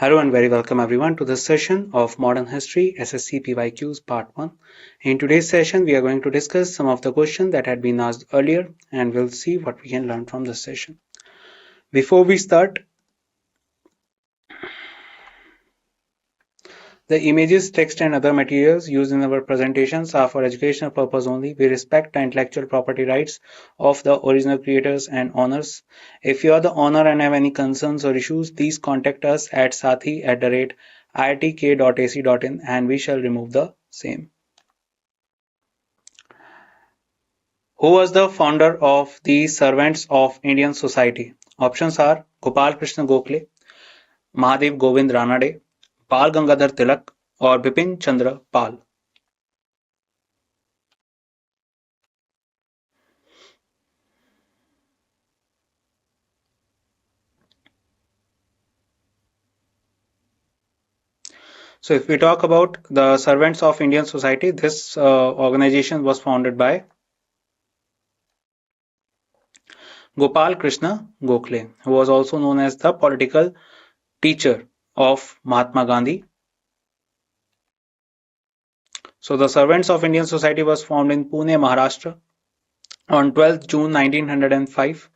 Hello and very welcome everyone to this session of Modern History SSC PYQs Part 1. In today's session, we are going to discuss some of the questions that had been asked earlier and we'll see what we can learn from this session. Before we start, the images, text and other materials used in our presentations are for educational purpose only. We respect the intellectual property rights of the original creators and owners. If you are the owner and have any concerns or issues, please contact us at sathi@iitk.ac.in and we shall remove the same. Who was the founder of the Servants of Indian Society? Options are Gopal Krishna Gokhale, Mahadev Govind Ranade, Bal Gangadhar Tilak, or Bipin Chandra Pal. So if we talk about the Servants of Indian Society, this organization was founded by Gopal Krishna Gokhale, who was also known as the political teacher of Mahatma Gandhi. So the Servants of Indian Society was formed in Pune, Maharashtra on 12th June 1905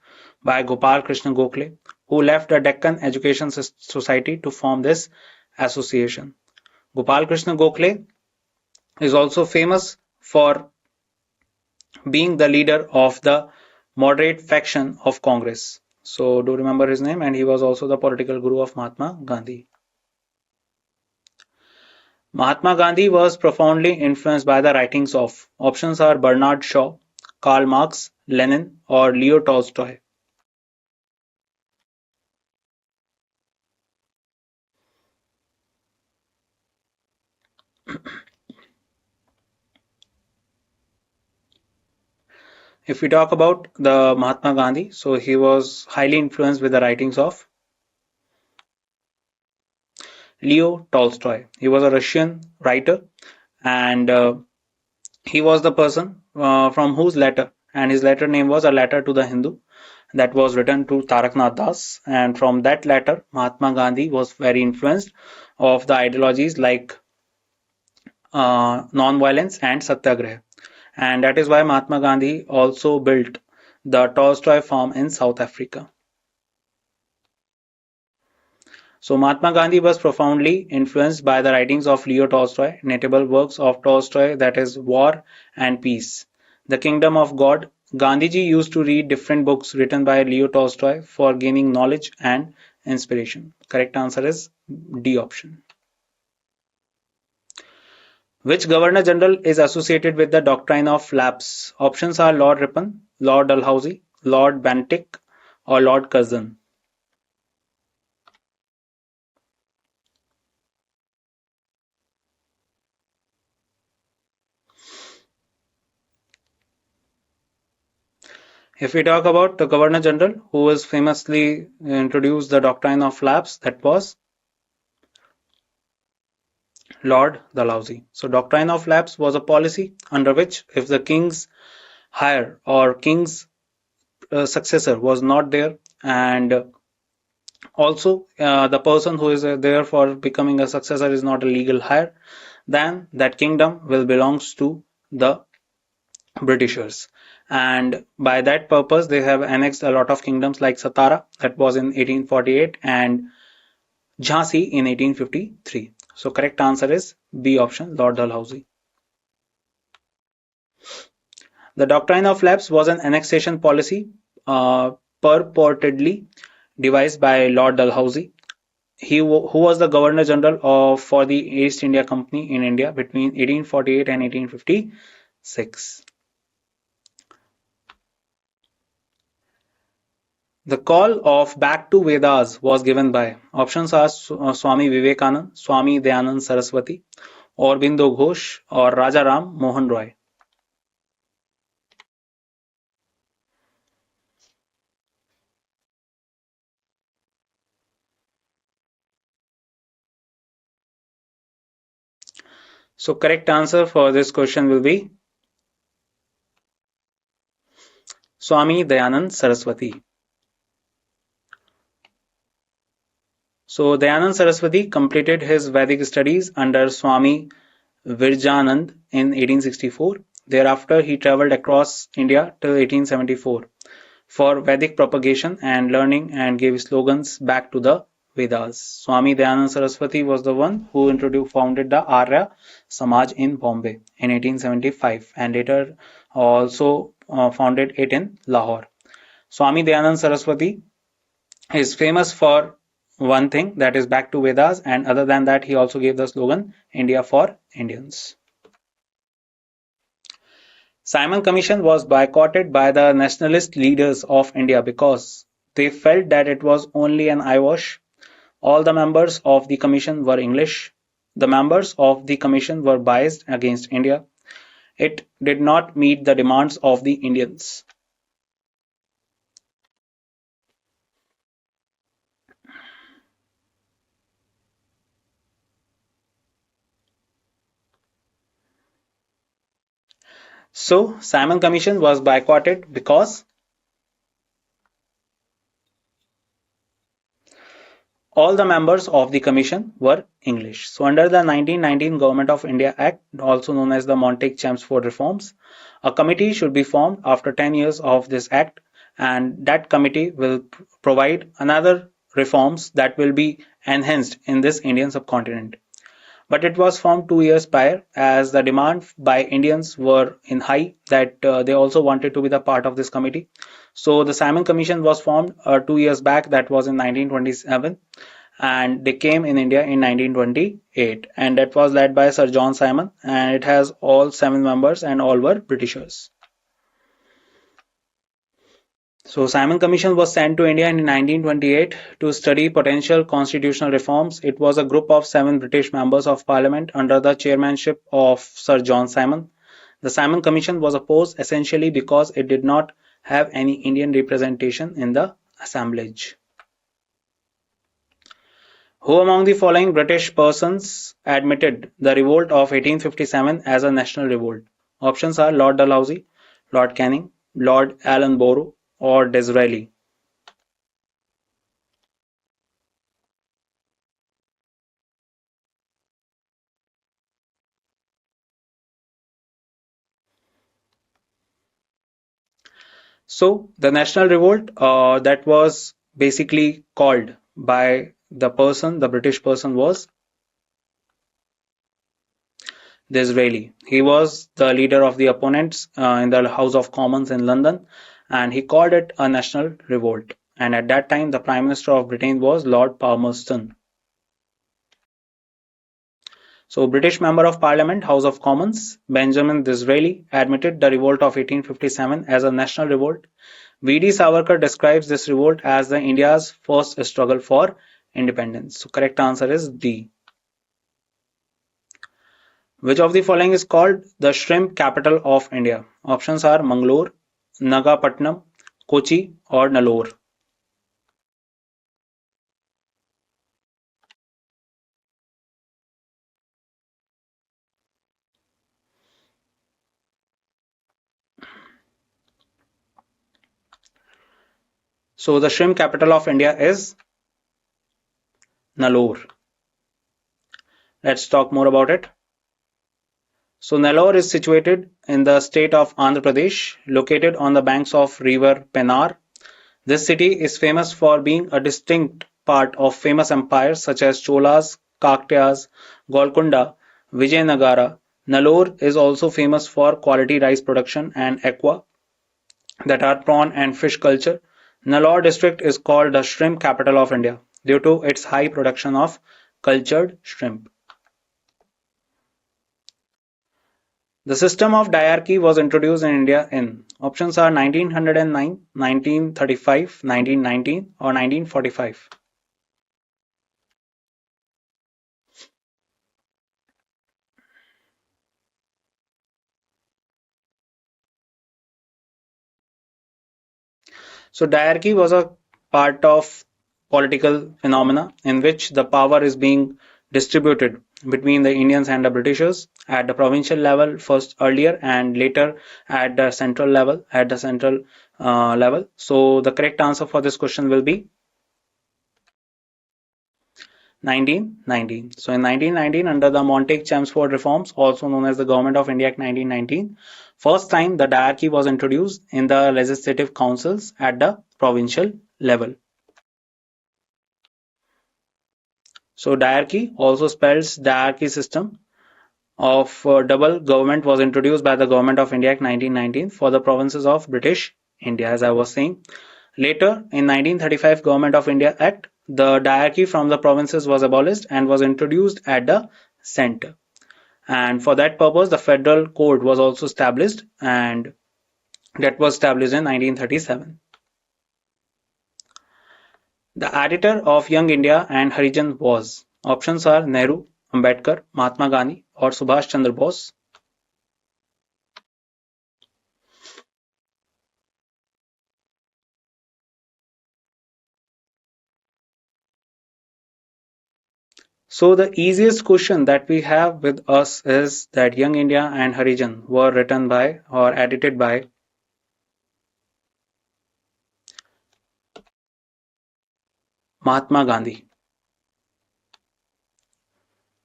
by Gopal Krishna Gokhale, who left the Deccan Education Society to form this association. Gopal Krishna Gokhale is also famous for being the leader of the moderate faction of Congress. So do remember his name, and he was also the political guru of Mahatma Gandhi. Mahatma Gandhi was profoundly influenced by the writings of options are Bernard Shaw, Karl Marx, Lenin, or Leo Tolstoy. If we talk about the Mahatma Gandhi, so he was highly influenced with the writings of Leo Tolstoy. He was a Russian writer, and he was the person from whose letter, and his letter name was A Letter to the Hindu, that was written to Taraknath Das. And from that letter, Mahatma Gandhi was very influenced of the ideologies like non-violence and satyagraha. And that is why Mahatma Gandhi also built the Tolstoy farm in South Africa. So Mahatma Gandhi was profoundly influenced by the writings of Leo Tolstoy, notable works of Tolstoy, that is War and Peace, The Kingdom of God. Gandhiji used to read different books written by Leo Tolstoy for gaining knowledge and inspiration. Correct answer is D option. Which Governor General is associated with the doctrine of lapse? Options are Lord Ripon, Lord Dalhousie, Lord Bentinck, or Lord Curzon. If we talk about the Governor General who has famously introduced the doctrine of lapse, that was Lord Dalhousie. So doctrine of lapse was a policy under which if the king's heir or king's successor was not there, and also the person who is there for becoming a successor is not a legal heir, then that kingdom will belongs to the Britishers. And by that purpose, they have annexed a lot of kingdoms like Satara, that was in 1848, and Jhansi in 1853. So correct answer is B option, Lord Dalhousie. The doctrine of lapse was an annexation policy purportedly devised by Lord Dalhousie. Who was the Governor General for the East India Company in India between 1848 and 1856. The call of back to Vedas was given by options are Swami Vivekanand, Swami Dayanand Saraswati, Aurobindo Ghosh, or Raja Ram Mohan Roy. So correct answer for this question will be Swami Dayanand Saraswati. So Dayanand Saraswati completed his Vedic studies under Swami Virjanand in 1864. Thereafter, he traveled across India till 1874 for Vedic propagation and learning and gave slogans back to the Vedas. Swami Dayanand Saraswati was the one who founded the Arya Samaj in Bombay in 1875 and later also founded it in Lahore. Swami Dayanand Saraswati is famous for one thing, that is back to Vedas, and other than that he also gave the slogan India for Indians. Simon Commission was boycotted by the nationalist leaders of India because they felt that it was only an eyewash. All the members of the commission were English. The members of the commission were biased against India. It did not meet the demands of the Indians. So Simon Commission was boycotted because all the members of the commission were English. So under the 1919 Government of India Act, also known as the Montague-Chelmsford Reforms, a committee should be formed after 10 years of this act, and that committee will provide another reforms that will be enhanced in this Indian subcontinent. But it was formed 2 years prior, as the demand by Indians were in high that they also wanted to be the part of this committee. So the Simon Commission was formed 2 years back, that was in 1927, and they came in India in 1928, and that was led by Sir John Simon, and it has all 7 members and all were Britishers. So Simon Commission was sent to India in 1928 to study potential constitutional reforms. It was a group of 7 British members of parliament under the chairmanship of Sir John Simon. The Simon Commission was opposed essentially because it did not have any Indian representation in the assemblage. Who among the following British persons admitted the revolt of 1857 as a national revolt? Options are Lord Dalhousie, Lord Canning, Lord Ellenborough, or Disraeli. So the national revolt that was basically called by the British person was Disraeli. He was the leader of the opponents in the House of Commons in London, and he called it a national revolt. And at that time, the Prime Minister of Britain was Lord Palmerston. So British Member of Parliament, House of Commons, Benjamin Disraeli admitted the revolt of 1857 as a national revolt. V.D. Savarkar describes this revolt as the India's first struggle for independence. So correct answer is D. Which of the following is called the shrimp capital of India? Options are Mangalore, Nagapattinam, Kochi, or Nellore. So the shrimp capital of India is Nellore. Let's talk more about it. So Nellore is situated in the state of Andhra Pradesh, located on the banks of river Pennar. This city is famous for being a distinct part of famous empires such as Cholas, Kaktiyas, Golconda, Vijayanagara. Nellore is also famous for quality rice production and aqua, that are prawn and fish culture. Nellore district is called the shrimp capital of India due to its high production of cultured shrimp. The system of diarchy was introduced in India in options are 1909, 1935, 1919, or 1945. So diarchy was a part of political phenomena in which the power is being distributed between the Indians and the Britishers at the provincial level first earlier and later at the central level. So the correct answer for this question will be 1919. So in 1919, under the Montague-Chelmsford reforms, also known as the Government of India Act 1919, first time the diarchy was introduced in the legislative councils at the provincial level. So diarchy also spells diarchy system of double government was introduced by the Government of India Act 1919 for the provinces of British India, as I was saying. Later, in 1935 Government of India Act, the diarchy from the provinces was abolished and was introduced at the centre. And for that purpose, the federal code was also established, and that was established in 1937. The editor of Young India and Harijan was, options are Nehru, Ambedkar, Mahatma Gandhi or Subhash Chandra Bose. So the easiest question that we have with us is that Young India and Harijan were written by or edited by Mahatma Gandhi.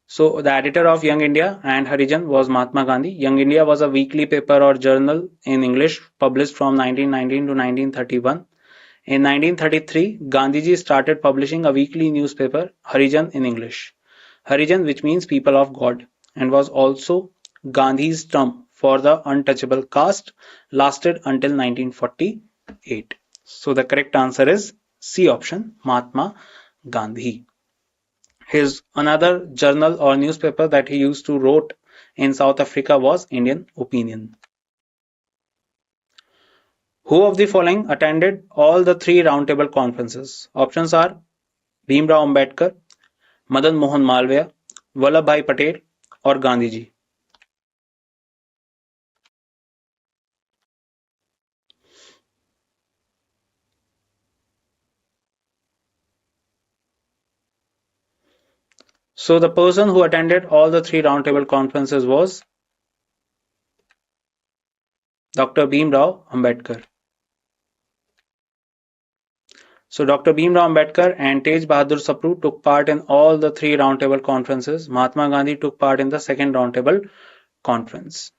So the editor of Young India and Harijan was Mahatma Gandhi. Young India was a weekly paper or journal in English published from 1919 to 1931. In 1933, Gandhiji started publishing a weekly newspaper, Harijan in English. Harijan, which means people of God, and was also Gandhi's term for the untouchable caste, lasted until 1948. So the correct answer is C option, Mahatma Gandhi. His another journal or newspaper that he used to wrote in South Africa was Indian Opinion. Who of the following attended all the three roundtable conferences? Options are Bhimrao Ambedkar, Madan Mohan Malviya, Vallabhbhai Patel or Gandhiji. So the person who attended all the three roundtable conferences was Dr. Bhimrao Ambedkar. So Dr. Bhimrao Ambedkar and Tej Bahadur Sapru took part in all the three roundtable conferences. Mahatma Gandhi took part in the second roundtable conference.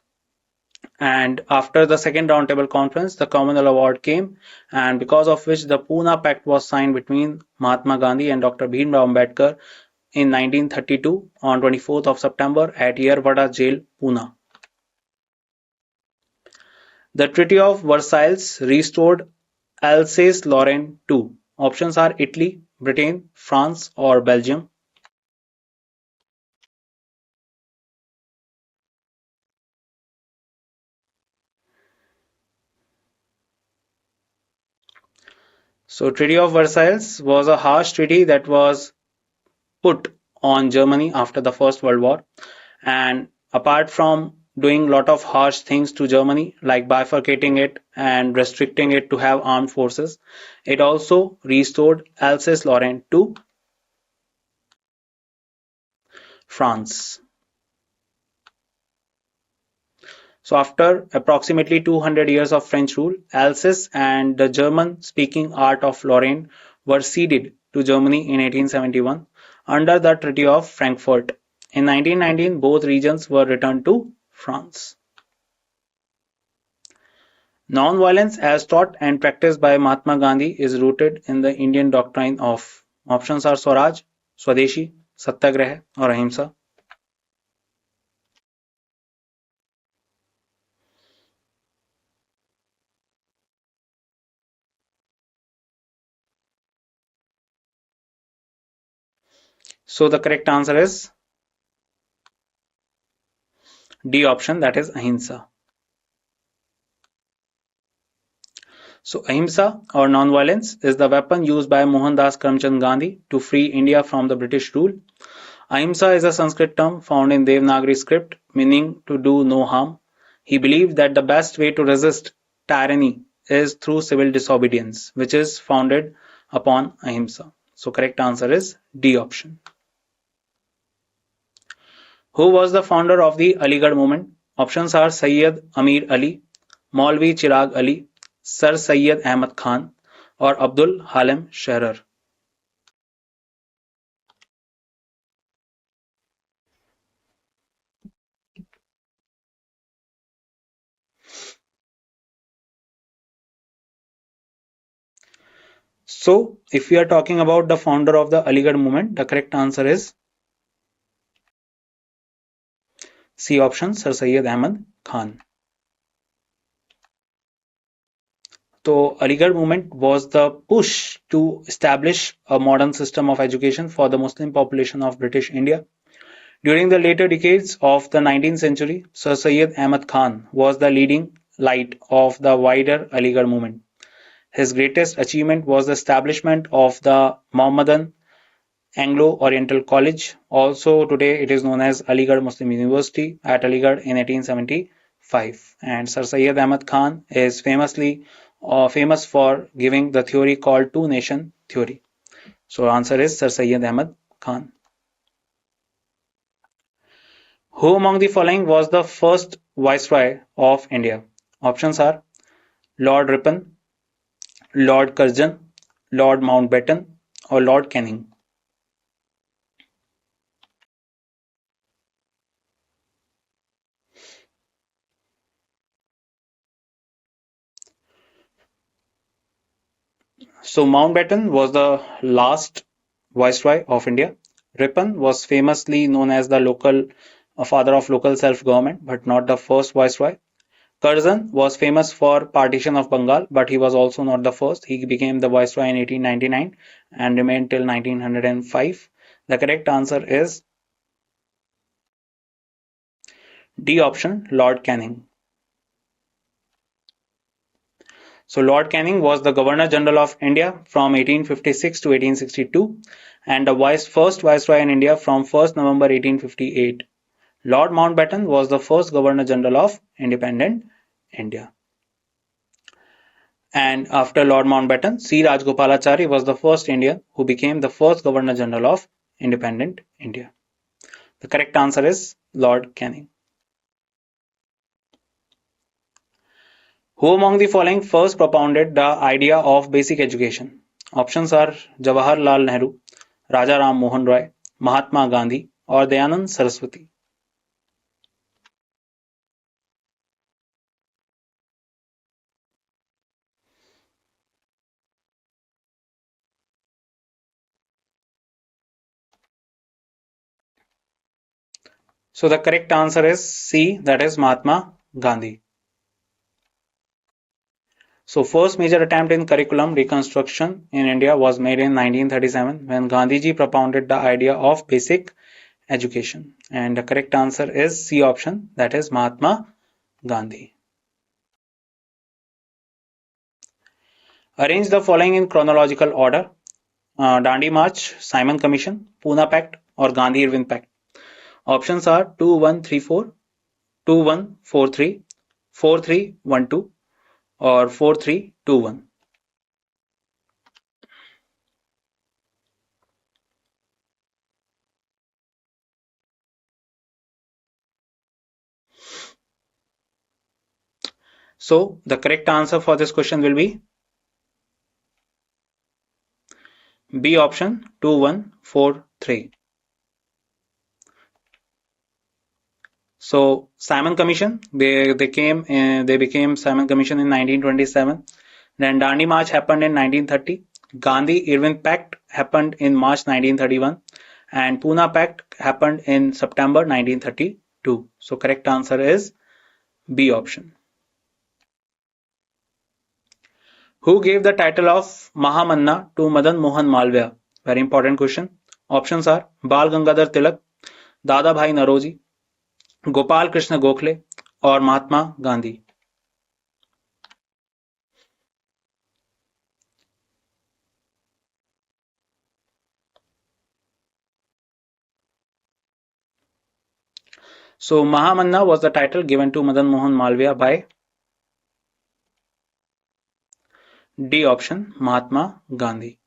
And after the second roundtable conference, the Commonwealth Award came, and because of which the Pune Pact was signed between Mahatma Gandhi and Dr. Bhimrao Ambedkar in 1932 on 24th of September at Yerwada Jail, Pune. The Treaty of Versailles restored Alsace-Lorraine to, options are Italy, Britain, France or Belgium. So Treaty of Versailles was a harsh treaty that was put on Germany after the First World War, and apart from doing a lot of harsh things to Germany like bifurcating it and restricting it to have armed forces, it also restored Alsace-Lorraine to France. So after approximately 200 years of French rule, Alsace and the German-speaking art of Lorraine were ceded to Germany in 1871 under the Treaty of Frankfurt. In 1919, both regions were returned to France. Non-violence as taught and practiced by Mahatma Gandhi is rooted in the Indian doctrine of, options are Swaraj, Swadeshi, Satyagraha or Ahimsa. So the correct answer is D option, that is Ahimsa. So Ahimsa or non-violence is the weapon used by Mohandas Karamchand Gandhi to free India from the British rule. Ahimsa is a Sanskrit term found in Devanagari script meaning to do no harm. He believed that the best way to resist tyranny is through civil disobedience, which is founded upon Ahimsa. So correct answer is D option. Who was the founder of the Aligarh movement? Options are Sayyid Amir Ali, Maulvi Chirag Ali, Sir Syed Ahmad Khan or Abdul Halim Sherar. So, if we are talking about the founder of the Aligarh movement, the correct answer is C option, Sir Syed Ahmad Khan. So, Aligarh movement was the push to establish a modern system of education for the Muslim population of British India. During the later decades of the 19th century, Sir Syed Ahmad Khan was the leading light of the wider Aligarh movement. His greatest achievement was the establishment of the Mohammedan Anglo-Oriental College, also today it is known as Aligarh Muslim University at Aligarh in 1875. And Sir Syed Ahmad Khan is famous for giving the theory called two nation theory. So answer is Sir Syed Ahmad Khan. Who among the following was the first Viceroy of India? Options are Lord Ripon, Lord Curzon, Lord Mountbatten, or Lord Canning. So Mountbatten was the last Viceroy of India. Ripon was famously known as the local father of local self-government, but not the first Viceroy. Curzon was famous for partition of Bengal, but he was also not the first. He became the Viceroy in 1899 and remained till 1905. The correct answer is D option, Lord Canning. So Lord Canning was the Governor General of India from 1856 to 1862 and the first Viceroy in India from 1st November 1858. Lord Mountbatten was the first Governor General of independent India. And after Lord Mountbatten, C. Rajagopalachari was the first Indian who became the first Governor General of independent India. The correct answer is Lord Canning. Who among the following first propounded the idea of basic education? Options are Jawaharlal Nehru, Raja Ram Mohan Roy, Mahatma Gandhi, or Dayanand Saraswati. So the correct answer is C, that is Mahatma Gandhi. So first major attempt in curriculum reconstruction in India was made in 1937 when Gandhiji propounded the idea of basic education. And the correct answer is C option, that is Mahatma Gandhi. Arrange the following in chronological order. Dandi March, Simon Commission, Pune Pact, or Gandhi-Irwin Pact. Options are 2134, 2143, 4312, or 4321. So the correct answer for this question will be B option, 2143. So Simon Commission, they became Simon Commission in 1927. Then Dandi March happened in 1930. Gandhi-Irwin Pact happened in March 1931, and Pune Pact happened in September 1932. So correct answer is B option. Who gave the title of Mahamanna to Madan Mohan Malviya? Very important question. Options are Bal Gangadhar Tilak, Dada Bhai Naroji, Gopal Krishna Gokhale, or Mahatma Gandhi. So Mahamanna was the title given to Madan Mohan Malviya by D option, Mahatma Gandhi.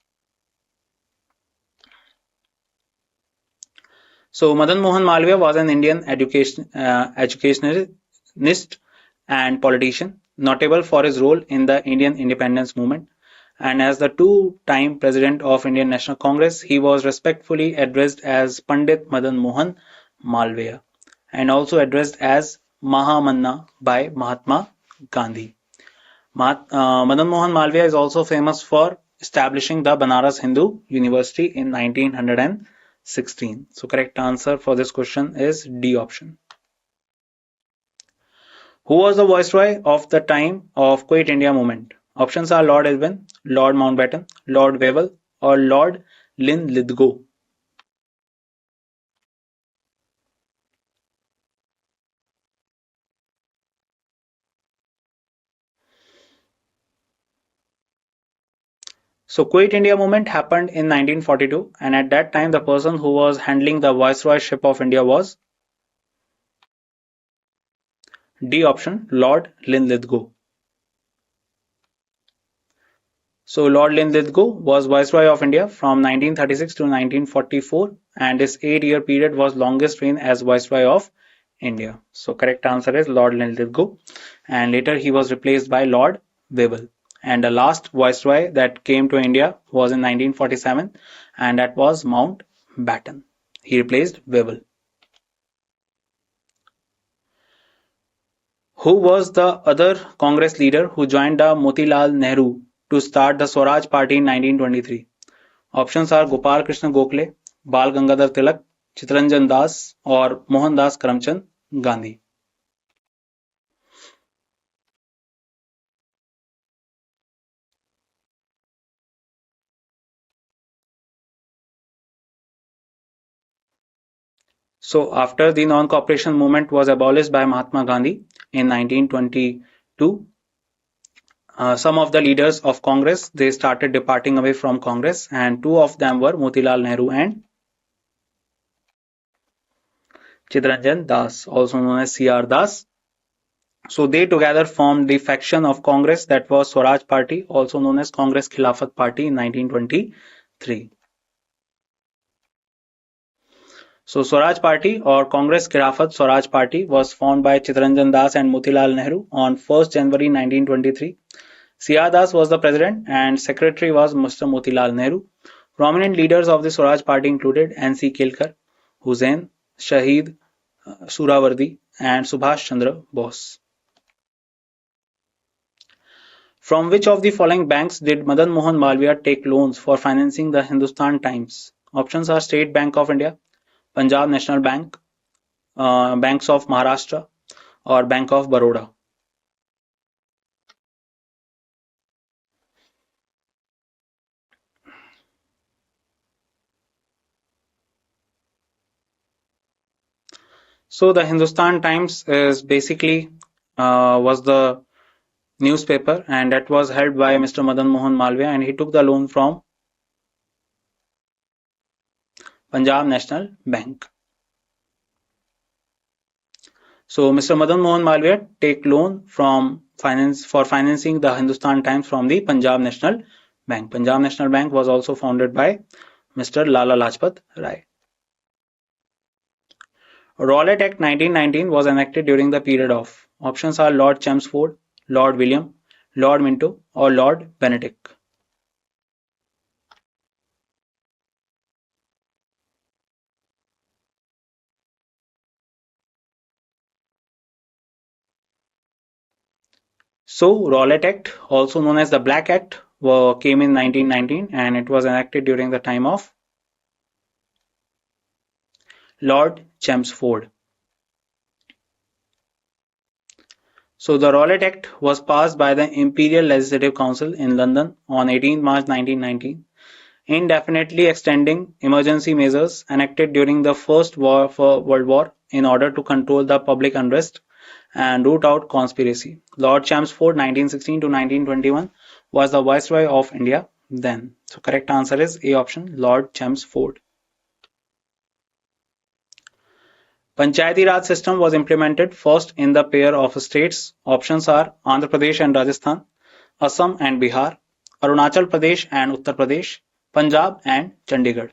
So Madan Mohan Malviya was an Indian educationalist and politician, notable for his role in the Indian independence movement. And as the two-time president of Indian National Congress, he was respectfully addressed as Pandit Madan Mohan Malviya and also addressed as Mahamanna by Mahatma Gandhi. Madan Mohan Malviya is also famous for establishing the Banaras Hindu University in 1916? So correct answer for this question is D option. Who was the viceroy of the time of Quit India movement? Options are Lord Elgin, Lord Mountbatten, Lord Wavell, or Lord Linlithgow. So Quit India movement happened in 1942, and at that time the person who was handling the viceroyship of India was D option, Lord Linlithgow. So Lord Linlithgow was Viceroy of India from 1936 to 1944, and his 8-year period was longest reign as Viceroy of India. So correct answer is Lord Linlithgow, and later he was replaced by Lord Wavell. And the last Viceroy that came to India was in 1947, and that was Mountbatten. He replaced Wavell. Who was the other Congress leader who joined the Motilal Nehru to start the Swaraj Party in 1923? Options are Gopal Krishna Gokhale, Bal Gangadhar Tilak, Chittaranjan Das, or Mohandas Karamchand Gandhi. So, after the non-cooperation movement was abolished by Mahatma Gandhi in 1922, some of the leaders of Congress they started departing away from Congress, and two of them were Motilal Nehru and Chittaranjan Das, also known as C.R. Das. So they together formed the faction of Congress that was Swaraj Party, also known as Congress Khilafat Party in 1923. So Swaraj Party or Congress Khilafat Swaraj Party was formed by Chittaranjan Das and Motilal Nehru on 1st January 1923. C.R. Das was the president and secretary was Mr. Motilal Nehru. Prominent leaders of the Swaraj Party included N.C. Kelkar, Hussain, Shahid Surawardi and Subhash Chandra Bose. From which of the following banks did Madan Mohan Malviya take loans for financing the Hindustan Times? Options are State Bank of India, Punjab National Bank, Banks of Maharashtra, or Bank of Baroda. So the Hindustan Times is basically was the newspaper, and that was held by Mr. Madan Mohan Malviya, and he took the loan from Punjab National Bank. So Mr. Madan Mohan Malviya take loan from financing the Hindustan Times from the Punjab National Bank. Punjab National Bank was also founded by Mr. Lala Lajpat Rai. Rowlatt Act 1919 was enacted during the period of options are Lord Chelmsford, Lord William, Lord Minto, or Lord Bentinck. So Rowlatt Act, also known as the Black Act, came in 1919 and it was enacted during the time of Lord Chelmsford. So the Rowlatt Act was passed by the Imperial Legislative Council in London on 18 March 1919, indefinitely extending emergency measures enacted during the First World War in order to control the public unrest and root out conspiracy. Lord Chelmsford 1916 to 1921 was the Viceroy of India then. So correct answer is A option, Lord Chelmsford. Panchayati Raj system was implemented first in the pair of states. Options are Andhra Pradesh and Rajasthan, Assam and Bihar, Arunachal Pradesh and Uttar Pradesh, Punjab and Chandigarh.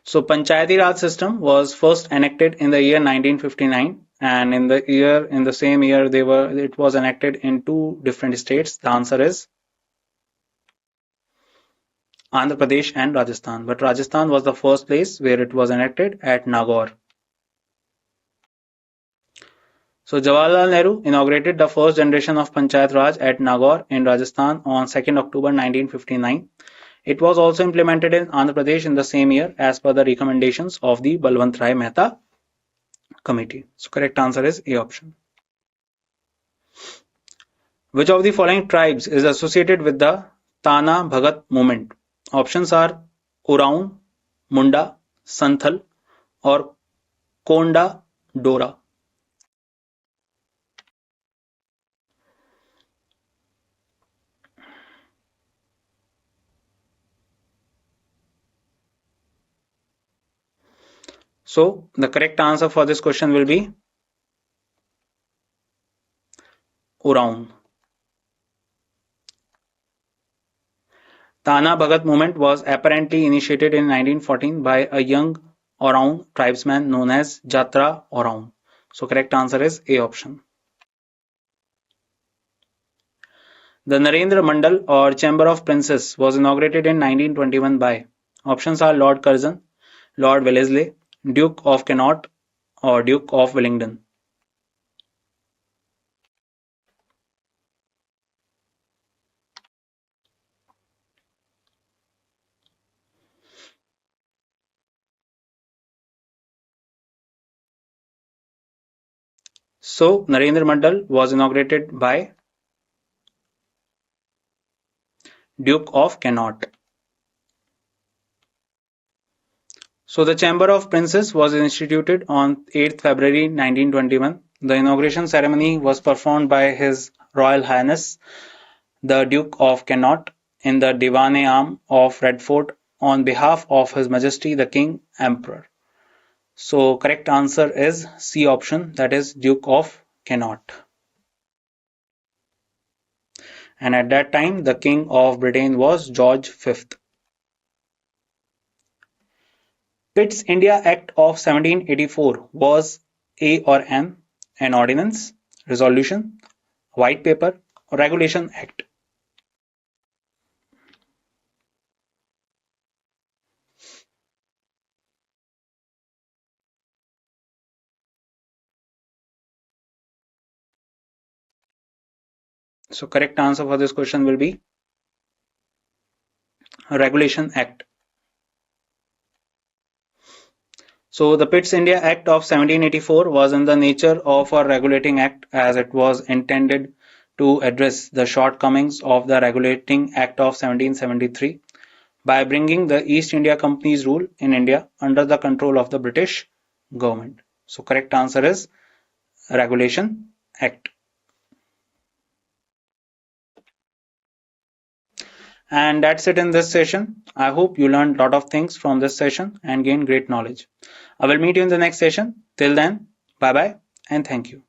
So Panchayati Raj system was first enacted in the year 1959, and in the same year it was enacted in two different states. The answer is Andhra Pradesh and Rajasthan, but Rajasthan was the first place where it was enacted at Nagaur. So Jawaharlal Nehru inaugurated the first generation of Panchayat Raj at Nagaur in Rajasthan on 2nd October 1959. It was also implemented in Andhra Pradesh in the same year as per the recommendations of the Balwant Rai Mehta committee. So correct answer is A option. Which of the following tribes is associated with the Tana Bhagat movement? Options are Oraon, Munda, Santhal or Konda Dora. So the correct answer for this question will be Oraon. Tana Bhagat movement was apparently initiated in 1914 by a young Oraon tribesman known as Jatra Oraon. So correct answer is A option. The Narendra Mandal or Chamber of Princes was inaugurated in 1921 by. Options are Lord Curzon, Lord Wellesley, Duke of Connaught or Duke of Wellington. So Narendra Mandal was inaugurated by Duke of Connaught. So the Chamber of Princes was instituted on 8th February 1921. The inauguration ceremony was performed by His Royal Highness the Duke of Connaught in the Diwan-e-Am of Red Fort on behalf of His Majesty the King Emperor. So correct answer is C option, that is Duke of Connaught. And at that time the King of Britain was George V. Pitt's India Act of 1784 was A or an ordinance, resolution, white paper, or regulation act. So correct answer for this question will be Regulation Act. So the Pitt's India Act of 1784 was in the nature of a regulating act as it was intended to address the shortcomings of the Regulating Act of 1773 by bringing the East India Company's rule in India under the control of the British government. So correct answer is Regulation Act. And that's it in this session. I hope you learned a lot of things from this session and gained great knowledge. I will meet you in the next session. Till then, bye bye and thank you.